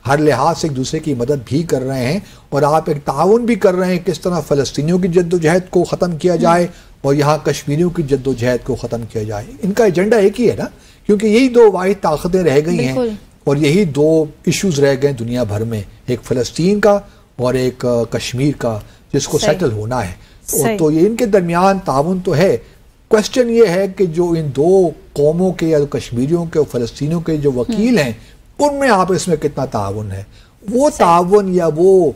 ہر لحاظ سے ایک دوسرے کی مدد بھی کر رہے ہیں, اور آپ ایک تعاون بھی کر رہے ہیں کس طرح فلسطینیوں کی جد و جہد کو ختم کیا جائے اور یہاں کشمیریوں کی جد و جہد کو ختم کیا جائے. ان کا ایجنڈا ایک ہی ہے نا, کیونکہ یہی دو واحد طاقتیں رہ گئی ہیں اور یہی دو ایشوز رہ گئے دنیا بھر میں, ایک فلسطین کا اور ایک کشمیر کا, جس کو سیٹل ہونا ہے. تو یہ ان کے درمیان تعاون تو ہے. کوشچن یہ ہے کہ جو ان دو قوموں کے یا کشمیریوں کے اور فلسطینیوں کے جو وکیل ہیں ان میں آپس میں کتنا تعاون ہے, وہ تعاون یا وہ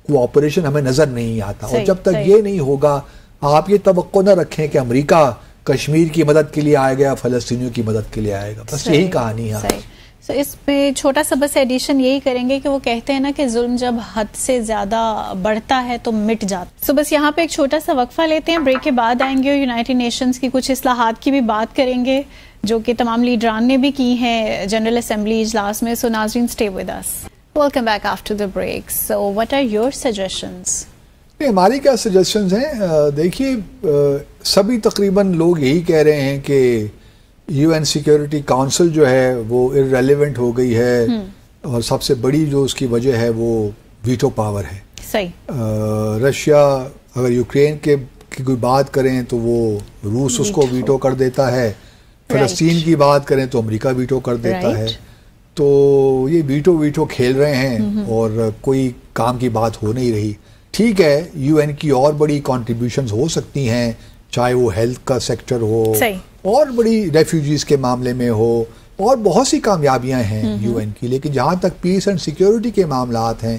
کوآپریشن ہمیں نظر نہیں آتا. اور جب تک یہ نہیں ہوگا, آپ یہ توقع نہ رکھیں کہ امریکہ کشمیر کی مدد کے لیے آئے گا, فلسطینیوں کی مدد کے لیے آئے گا. بس یہی کہانی ہے. اس میں چھوٹا سا بس ایڈیشن یہی کریں گے کہ وہ کہتے ہیں نا کہ ظلم جب حد سے زیادہ بڑھتا ہے تو مٹ جاتا. بس یہاں پہ ایک چھوٹا سا وقفہ لیتے ہیں, بریک کے بعد آئیں گے اور یونائٹڈ نیشنز کی کچھ اصلاحات کی بھی بات کریں گے جو کہ تمام لیڈران نے بھی کی ہیں جنرل اسمبلی اجلاس میں. سو ناظرین, stay with us. Welcome back after the break. So what are your suggestions? ہماری کیا سجیشنز ہیں؟ دیکھیے سبھی تقریباً لوگ یہی کہہ رہے ہیں کہ یو این سیکیورٹی کونسل جو ہے وہ ارریلیونٹ ہو گئی ہے، اور سب سے بڑی جو اس کی وجہ ہے وہ ویٹو پاور ہے. صحیح. رشیا اگر یوکرین کی کوئی بات کریں تو وہ روس اس کو ویٹو کر دیتا ہے، فلسطین کی بات کریں تو امریکہ ویٹو کر دیتا ہے. تو یہ ویٹو کھیل رہے ہیں اور کوئی کام کی بات ہو نہیں رہی. ٹھیک ہے، یو این کی اور بڑی کنٹریبیوشنز ہو سکتی ہیں، چاہے وہ ہیلتھ کا سیکٹر ہو اور بڑی ریفیوجیز کے معاملے میں ہو، اور بہت سی کامیابیاں ہیں یو این کی، لیکن جہاں تک پیس اینڈ سیکیورٹی کے معاملات ہیں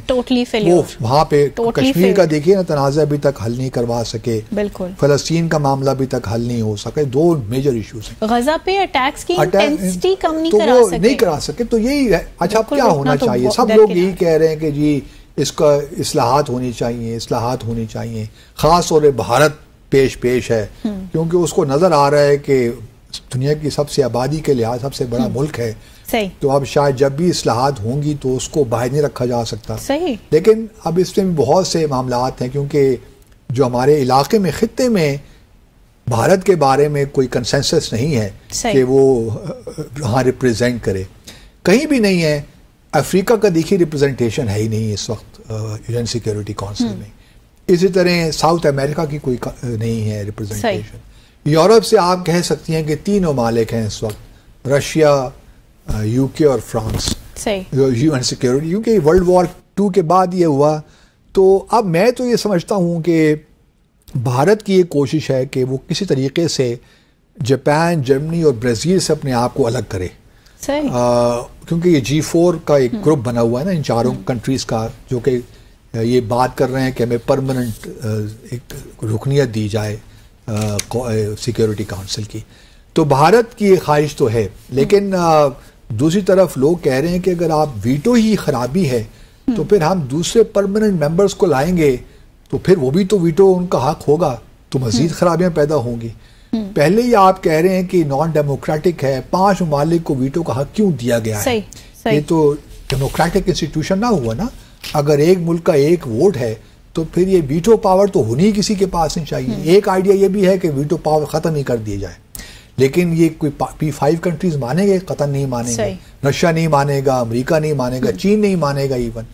وہ وہاں پہ کشمیر کا دیکھیے نا، تنازع ابھی تک حل نہیں کروا سکے. بالکل. فلسطین کا معاملہ ابھی تک حل نہیں ہو سکے. 2 میجر ایشوز ہیں. غزہ پہ اٹیکس کی انٹینسٹی کم نہیں کرا سکے. تو یہی ہے. اچھا اب کیا ہونا چاہیے؟ سب لوگ یہی کہہ رہے ہیں کہ جی اس کا اصلاحات ہونی چاہیے. خاص طور پہ بھارت پیش ہے، کیونکہ اس کو نظر آ رہا ہے کہ دنیا کی سب سے آبادی کے لحاظ سب سے بڑا ملک ہے. تو اب شاید جب بھی اصلاحات ہوں گی تو اس کو باہر نہیں رکھا جا سکتا. لیکن اب اس میں بھی بہت سے معاملات ہیں، کیونکہ جو ہمارے علاقے میں خطے میں بھارت کے بارے میں کوئی کنسنسس نہیں ہے کہ وہ وہاں ریپریزنٹ کرے. کہیں بھی نہیں ہے. افریقہ کا دیکھیے ریپریزنٹیشن ہے ہی نہیں اس وقت یو این سیکیورٹی کونسل میں. اسی طرح ساؤتھ امریکہ کی کوئی نہیں ہے ریپریزنٹیشن. یورپ سے آپ کہہ سکتی ہیں کہ 3 ممالک ہیں اس وقت، رشیا، یو کے اور فرانس یو این سیکیورٹی، کیونکہ ورلڈ وار 2 کے بعد یہ ہوا. تو اب میں تو یہ سمجھتا ہوں کہ بھارت کی یہ کوشش ہے کہ وہ کسی طریقے سے جاپان، جرمنی اور برازیل سے اپنے آپ کو الگ کرے، کیونکہ یہ G4 کا ایک گروپ بنا ہوا ہے نا ان 4 کنٹریز کا، جو کہ یہ بات کر رہے ہیں کہ ہمیں پرماننٹ ایک رکنیت دی جائے سیکیورٹی کونسل کی. تو بھارت کی خواہش تو ہے، لیکن دوسری طرف لوگ کہہ رہے ہیں کہ اگر آپ ویٹو ہی خرابی ہے تو پھر ہم دوسرے پرماننٹ ممبرز کو لائیں گے تو پھر وہ بھی تو ویٹو ان کا حق ہوگا، تو مزید خرابیاں پیدا ہوں گی. پہلے ہی آپ کہہ رہے ہیں کہ نان ڈیموکریٹک ہے، 5 ممالک کو ویٹو کا حق کیوں دیا گیا ہے؟ یہ تو ڈیموکریٹک انسٹیٹیوشن نہ ہوا نا. اگر ایک ملک کا ایک ووٹ ہے تو پھر یہ ویٹو پاور تو ہونی کسی کے پاس نہیں چاہیے. ایک آئیڈیا یہ بھی ہے کہ ویٹو پاور ختم ہی کر دیا جائے، لیکن یہ کوئی P5 کنٹریز مانیں گے؟ قطر نہیں مانیں گے، رشیا نہیں مانے گا، امریکہ نہیں مانے گا، چین نہیں مانے گا ایون.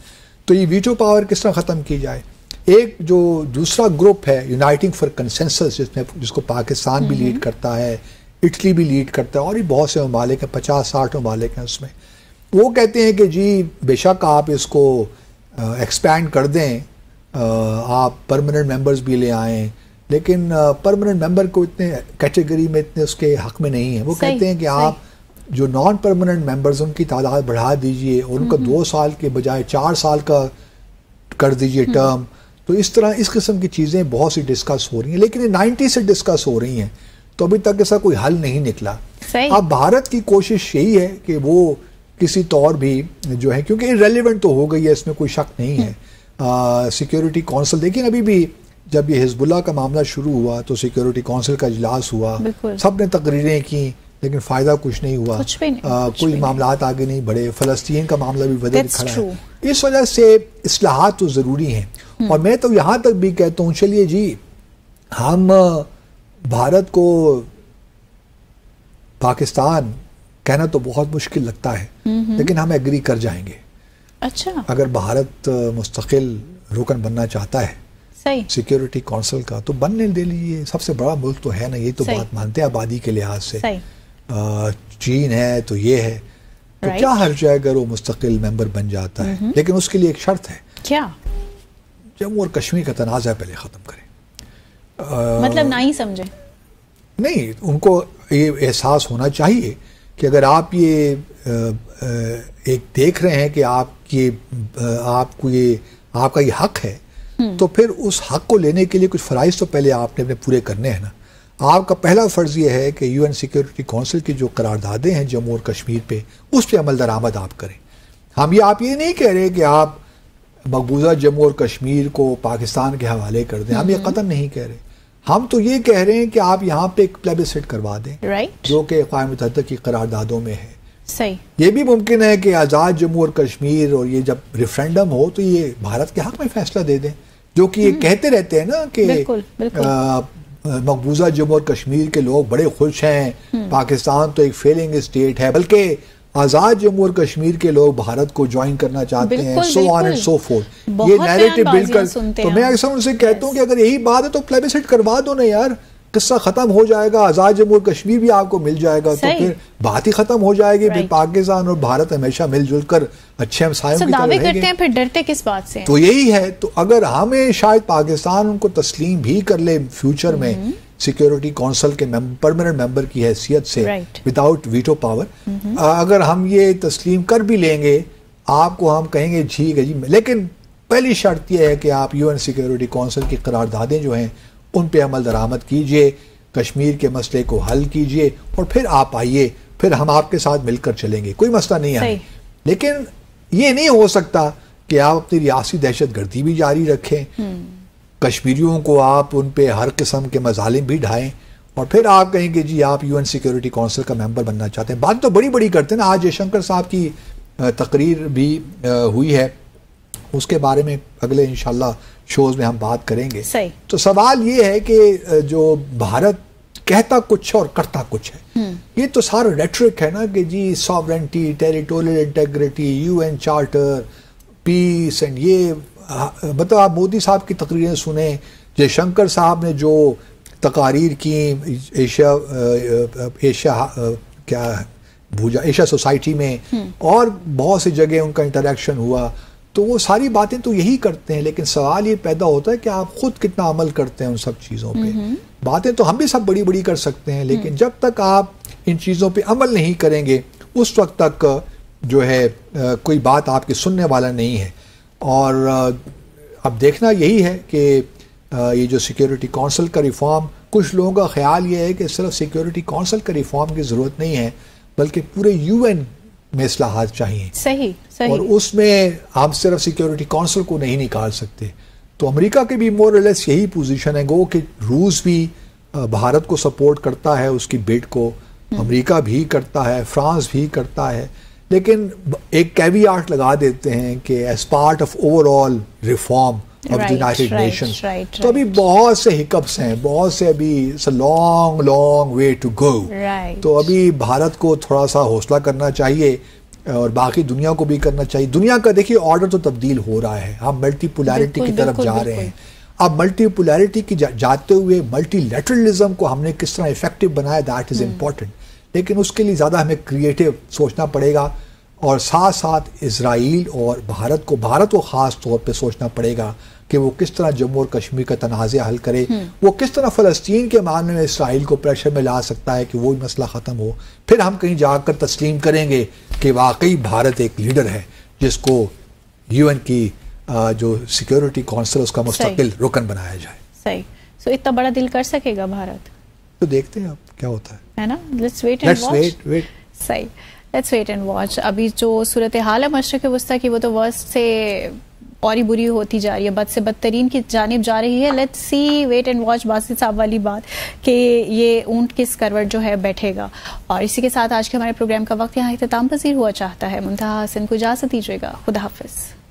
تو یہ ویٹو پاور کس طرح ختم کی جائے؟ ایک جو دوسرا گروپ ہے یونائٹنگ فار کنسنسس، جس کو پاکستان بھی لیڈ کرتا ہے، اٹلی بھی لیڈ کرتا ہے، اور بھی بہت سے ممالک ہیں، 50-60 ممالک ہیں اس میں. وہ کہتے ہیں کہ جی بے شک آپ اس کو ایکسپینڈ کر دیں، آپ پرماننٹ ممبرز بھی لے آئیں، لیکن پرماننٹ ممبر کو اتنے کیٹیگری میں اتنے اس کے حق میں نہیں ہے. وہ کہتے ہیں کہ آپ جو نان پرماننٹ ممبرز ان کی تعداد بڑھا دیجئے اور ان کا 2 سال کے بجائے 4 سال کا کر دیجئے ٹرم. تو اس طرح اس قسم کی چیزیں بہت سی ڈسکس ہو رہی ہیں، لیکن یہ 90 سے ڈسکس ہو رہی ہیں، تو ابھی تک ایسا کوئی حل نہیں نکلا. اب بھارت کی کوشش یہی ہے کہ وہ کسی طور بھی جو ہے، کیونکہ ریلیونٹ تو ہو گئی ہے، اس میں کوئی شک نہیں ہے. سیکیورٹی کونسل دیکھیں، ابھی بھی جب یہ حزب اللہ کا معاملہ شروع ہوا تو سیکیورٹی کونسل کا اجلاس ہوا، سب نے تقریریں کی، لیکن فائدہ کچھ نہیں ہوا، کوئی معاملات آگے نہیں بڑھے. فلسطین کا معاملہ بھی بدل کھڑا ہے. اس وجہ سے اصلاحات تو ضروری ہیں. اور میں تو یہاں تک بھی کہتا ہوں چلیے جی ہم بھارت کو پاکستان کہنا تو بہت مشکل لگتا ہے، لیکن ہم ایگری کر جائیں گے. اچھا، اگر بھارت مستقل رکن بننا چاہتا ہے سیکیورٹی کونسل کا تو بننے دے لیجیے. سب سے بڑا ملک تو ہے نا، یہ تو بات مانتے ہیں آبادی کے لحاظ سے. چین ہے تو یہ ہے، تو کیا حرج ہے اگر وہ مستقل ممبر بن جاتا ہے. لیکن اس کے لیے ایک شرط ہے. کیا؟ جموں اور کشمیر کا تنازع پہلے ختم کریں. مطلب نہ ہی سمجھے؟ نہیں، ان کو یہ احساس ہونا چاہیے کہ اگر آپ یہ ایک دیکھ رہے ہیں کہ آپ کا یہ حق ہے، تو پھر اس حق کو لینے کے لیے کچھ فرائض تو پہلے آپ نے اپنے پورے کرنے ہیں نا. آپ کا پہلا فرض یہ ہے کہ یو این سیکیورٹی کونسل کی جو قراردادیں ہیں جموں اور کشمیر پہ، اس پہ عمل درآمد آپ کریں. آپ یہ نہیں کہہ رہے کہ آپ مقبوضہ جموں اور کشمیر کو پاکستان کے حوالے کر دیں، ہم یہ قطعاً نہیں کہہ رہے. ہم تو یہ کہہ رہے ہیں کہ آپ یہاں پہ ایک پلیبسسٹ کروا دیں، جو کہ اقوام متحدہ کی قراردادوں میں ہے. یہ بھی ممکن ہے کہ آزاد جموں اور کشمیر اور یہ جب ریفرینڈم ہو تو یہ بھارت کے حق میں فیصلہ دے دیں جو کہ یہ کہتے رہتے ہیں نا کہ بالکل مقبوضہ جموں اور کشمیر کے لوگ بڑے خوش ہیں، پاکستان تو ایک فیلنگ اسٹیٹ ہے، بلکہ آزاد جموں اور کشمیر کے لوگ بھارت کو جوائن کرنا چاہتے ہیں، سو آن اینڈ سو فورتھ. یہ نیریٹو بلڈ کر، تو میں اکثر ان سے کہتا ہوں کہ اگر یہی بات ہے تو پلیبسائٹ کروا دو نا یار، قصہ ختم ہو جائے گا، آزاد جموں اور کشمیر بھی آپ کو مل جائے گا، تو پھر بات ہی ختم ہو جائے گی. پھر پاکستان اور بھارت ہمیشہ مل جل کر اچھے ہمسایوں کی طرح رہیں گے. پھر ڈرتے کس بات سے؟ تو یہی ہے. تو اگر ہمیں شاید پاکستان ان کو تسلیم بھی کر لے فیوچر میں سیکیورٹی کونسل کے پرماننٹ ممبر کی حیثیت سے وداؤٹ ویٹو پاور، اگر ہم یہ تسلیم کر بھی لیں گے آپ کو، ہم کہیں گے ٹھیک ہے جی، لیکن پہلی شرط یہ ہے کہ آپ یو این سیکیورٹی کونسل کی قراردادیں جو ہیں ان پہ عمل درآمد کیجئے، کشمیر کے مسئلے کو حل کیجئے، اور پھر آپ آئیے، پھر ہم آپ کے ساتھ مل کر چلیں گے، کوئی مسئلہ نہیں ہے. لیکن یہ نہیں ہو سکتا کہ آپ اپنی ریاستی دہشت گردی بھی جاری رکھیں، کشمیریوں کو آپ ان پہ ہر قسم کے مظالم بھی ڈھائیں، اور پھر آپ کہیں کہ جی آپ یو این سیکیورٹی کونسل کا ممبر بننا چاہتے ہیں. بات تو بڑی بڑی کرتے ہیں نا. آج جے شنکر صاحب کی تقریر بھی ہوئی ہے، اس کے بارے میں اگلے انشاءاللہ شوز میں ہم بات کریں گے. تو سوال یہ ہے کہ جو بھارت کہتا کچھ ہے اور کرتا کچھ ہے، یہ تو سارا ریٹرک ہے نا کہ جی sovereignty, territorial integrity, U N charter, peace, and یہ مطلب آپ مودی صاحب کی تقریریں سنیں، جے شنکر صاحب نے جو تقاریر کی ایشیا سوسائٹی میں اور بہت سی جگہ ان کا انٹریکشن ہوا، تو وہ ساری باتیں تو یہی کرتے ہیں. لیکن سوال یہ پیدا ہوتا ہے کہ آپ خود کتنا عمل کرتے ہیں ان سب چیزوں پہ. باتیں تو ہم بھی سب بڑی بڑی کر سکتے ہیں، لیکن جب تک آپ ان چیزوں پہ عمل نہیں کریں گے اس وقت تک جو ہے کوئی بات آپ کی سننے والا نہیں ہے. اور اب دیکھنا یہی ہے کہ یہ جو سیکیورٹی کونسل کا ریفارم، کچھ لوگوں کا خیال یہ ہے کہ صرف سیکیورٹی کونسل کا ریفارم کی ضرورت نہیں ہے، بلکہ پورے یو این میں اصلاحات چاہیے. صحیح. اور اس میں ہم صرف سیکیورٹی کونسل کو نہیں نکال سکتے. تو امریکہ کے بھی مور اور لیس یہی پوزیشن ہے. گو کہ روس بھی بھارت کو سپورٹ کرتا ہے، اس کی بڈ کو امریکہ بھی کرتا ہے، فرانس بھی کرتا ہے، لیکن ایک کیویاٹ لگا دیتے ہیں کہ as part of over all reform of the United nations. تو ابھی بہت سے ہکپس ہیں، بہت سے ابھی لانگ وے ٹو گو. تو ابھی بھارت کو تھوڑا سا حوصلہ کرنا چاہیے اور باقی دنیا کو بھی کرنا چاہیے. دنیا کا دیکھیے آرڈر تو تبدیل ہو رہا ہے، ہم ملٹی پولیرٹی کی طرف جا رہے ہیں. اب ملٹی پولیرٹی کی جاتے ہوئے ملٹی لیٹرلزم کو ہم نے کس طرح افیکٹو بنایا، دیٹ از امپورٹنٹ. لیکن اس کے لیے زیادہ ہمیں کریٹو سوچنا پڑے گا، اور ساتھ ساتھ اسرائیل اور بھارت کو خاص طور پہ سوچنا پڑے گا کہ وہ کس طرح جموں اور کشمیر کا تنازع حل کرے، وہ کس طرح فلسطین کے معاملے میں اسرائیل کو پریشر میں لا سکتا ہے کہ وہ مسئلہ ختم ہو. پھر ہم کہیں جا کر تسلیم کریں گے کہ واقعی بھارت ایک لیڈر ہے جس کو یو این کی جو سیکیورٹی کونسل اس کا مستقل رکن بنایا جائے. صحیح. سو اتنا بڑا دل کر سکے گا بھارت؟ تو دیکھتے ہیں اب کیا ہوتا ہے نا. Let's wait and watch. صحیح. Let's wait and watch. ابھی جو صورتحال ہے مشرق وسطیٰ کی، وہ تو ورسٹ سے اور ہی بری ہوتی جا رہی ہے، بد سے بدترین کی جانب جا رہی ہے. Let's see, wait and watch, Basit صاحب والی بات کہ یہ اونٹ کس کروٹ جو ہے بیٹھے گا. اور اسی کے ساتھ آج کے ہمارے پروگرام کا وقت یہاں اختتام پذیر ہوا چاہتا ہے. منتہا حسن کو اجازت دیجیے گا. خدا حافظ.